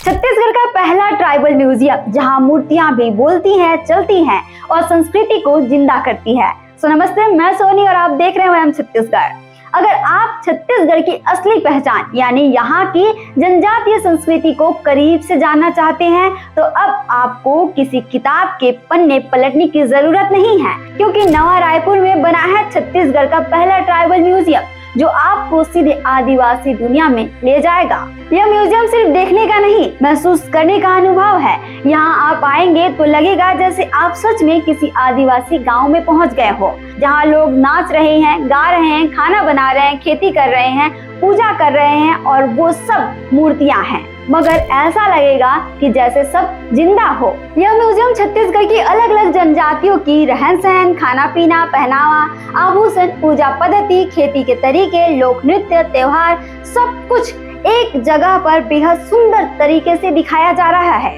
छत्तीसगढ़ का पहला tribal museum जहां मूर्तियां भी बोलती हैं, चलती हैं और संस्कृति को जिंदा करती है। सो नमस्ते, मैं सोनी और आप देख रहे हैं वयम छत्तीसगढ़। अगर आप छत्तीसगढ़ की असली पहचान यानी यहाँ की जनजातीय संस्कृति को करीब से जानना चाहते हैं तो अब आपको किसी किताब के पन्ने पलटने की जरूरत नहीं है, क्योंकि नवा रायपुर में बना है छत्तीसगढ़ का पहला ट्राइबल म्यूजियम जो आपको सीधे आदिवासी दुनिया में ले जाएगा। यह म्यूजियम सिर्फ देखने का नहीं, महसूस करने का अनुभव है। यहाँ आप आएंगे तो लगेगा जैसे आप सच में किसी आदिवासी गांव में पहुँच गए हो, जहाँ लोग नाच रहे हैं, गा रहे हैं, खाना बना रहे हैं, खेती कर रहे हैं, पूजा कर रहे हैं और वो सब मूर्तियाँ हैं, मगर ऐसा लगेगा कि जैसे सब जिंदा हो। यह म्यूजियम छत्तीसगढ़ की अलग अलग जनजातियों की रहन सहन, खाना पीना, पहनावा, आभूषण, पूजा पद्धति, खेती के तरीके, लोक नृत्य, त्योहार, सब कुछ एक जगह पर बेहद सुंदर तरीके से दिखाया जा रहा है।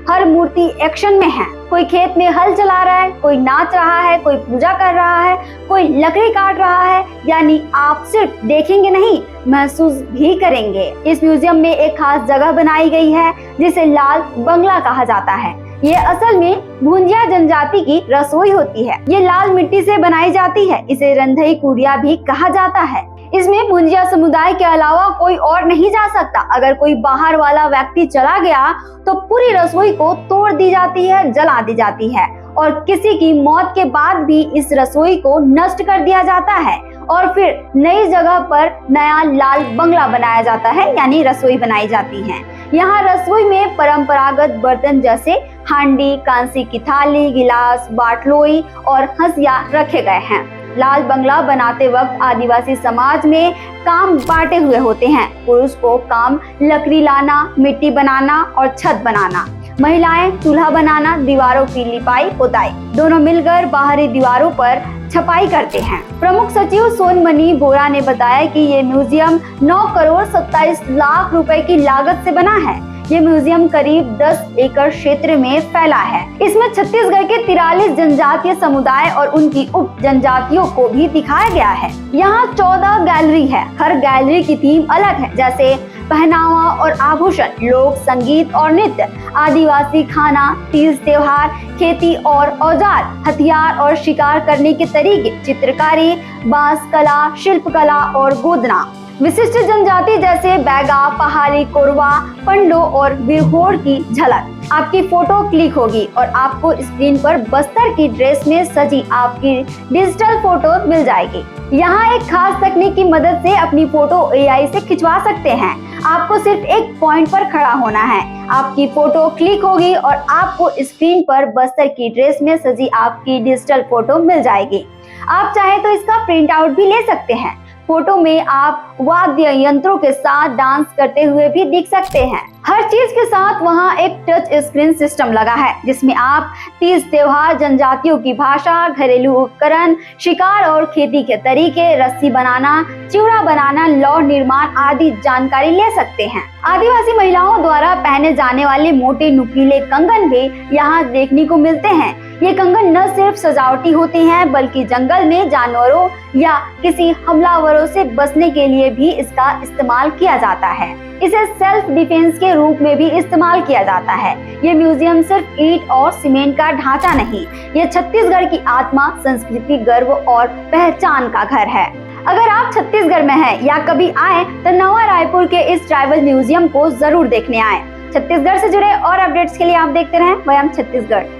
हर मूर्ति एक्शन में है। कोई खेत में हल चला रहा है, कोई नाच रहा है, कोई पूजा कर रहा है, कोई लकड़ी काट रहा है। यानी आप सिर्फ देखेंगे नहीं, महसूस भी करेंगे। इस म्यूजियम में एक खास जगह बनाई गई है जिसे लाल बंगला कहा जाता है। ये असल में भुंजिया जनजाति की रसोई होती है। ये लाल मिट्टी से बनाई जाती है। इसे रंधई कुड़िया भी कहा जाता है। इसमें भुंजिया समुदाय के अलावा कोई और नहीं जा सकता। अगर कोई बाहर वाला व्यक्ति चला गया तो पूरी रसोई को तोड़ दी जाती है, जला दी जाती है और किसी की मौत के बाद भी इस रसोई को नष्ट कर दिया जाता है और फिर नई जगह पर नया लाल बंगला बनाया जाता है, यानी रसोई बनाई जाती है। यहाँ रसोई में परंपरागत बर्तन जैसे हांडी, कांसी की थाली, गिलास, बाटलोई और हंसिया रखे गए हैं। लाल बंगला बनाते वक्त आदिवासी समाज में काम बांटे हुए होते हैं। पुरुष को काम लकड़ी लाना, मिट्टी बनाना और छत बनाना, महिलाएं चूल्हा बनाना, दीवारों की लिपाई पोताई, दोनों मिलकर बाहरी दीवारों पर छपाई करते हैं। प्रमुख सचिव सोनमणि बोरा ने बताया कि ये म्यूजियम 9 करोड़ 27 लाख रुपए की लागत से बना है। ये म्यूजियम करीब 10 एकड़ क्षेत्र में फैला है। इसमें छत्तीसगढ़ के 43 जनजातीय समुदाय और उनकी उप जनजातियों को भी दिखाया गया है। यहाँ 14 गैलरी है। हर गैलरी की थीम अलग है, जैसे पहनावा और आभूषण, लोक संगीत और नृत्य, आदिवासी खाना, तीज त्योहार, खेती और औजार, हथियार और शिकार करने के तरीके, चित्रकारी, बांस कला, शिल्प कला और गोदना, विशिष्ट जनजाति जैसे बैगा, पहाड़ी, कोरवा, पंडो और बिरहोर की झलक। आपकी फोटो क्लिक होगी और आपको स्क्रीन पर बस्तर की ड्रेस में सजी आपकी डिजिटल फोटो मिल जाएगी। यहाँ एक खास तकनीक की मदद से अपनी फोटो AI से खिंचवा सकते हैं। आपको सिर्फ एक पॉइंट पर खड़ा होना है, आपकी फोटो क्लिक होगी और आपको स्क्रीन पर बस्तर की ड्रेस में सजी आपकी डिजिटल फोटो मिल जाएगी। आप चाहे तो इसका प्रिंट आउट भी ले सकते हैं। फोटो में आप वाद्य यंत्रों के साथ डांस करते हुए भी दिख सकते हैं। हर चीज के साथ वहाँ एक टच स्क्रीन सिस्टम लगा है जिसमें आप तीज त्योहार, जनजातियों की भाषा, घरेलू उपकरण, शिकार और खेती के तरीके, रस्सी बनाना, चिवड़ा बनाना, लौ निर्माण आदि जानकारी ले सकते हैं। आदिवासी महिलाओं द्वारा पहने जाने वाले मोटे नुकीले कंगन भी यहाँ देखने को मिलते हैं। ये कंगन न सिर्फ सजावटी होते हैं बल्कि जंगल में जानवरों या किसी हमलावरों से बचने के लिए भी इसका इस्तेमाल किया जाता है। इसे सेल्फ डिफेंस के रूप में भी इस्तेमाल किया जाता है। ये म्यूजियम सिर्फ ईंट और सीमेंट का ढांचा नहीं, ये छत्तीसगढ़ की आत्मा, संस्कृति, गर्व और पहचान का घर है। अगर आप छत्तीसगढ़ में हैं या कभी आए तो नवा रायपुर के इस ट्राइबल म्यूजियम को जरूर देखने आए। छत्तीसगढ़ से जुड़े और अपडेट्स के लिए आप देखते रहें वयम छत्तीसगढ़।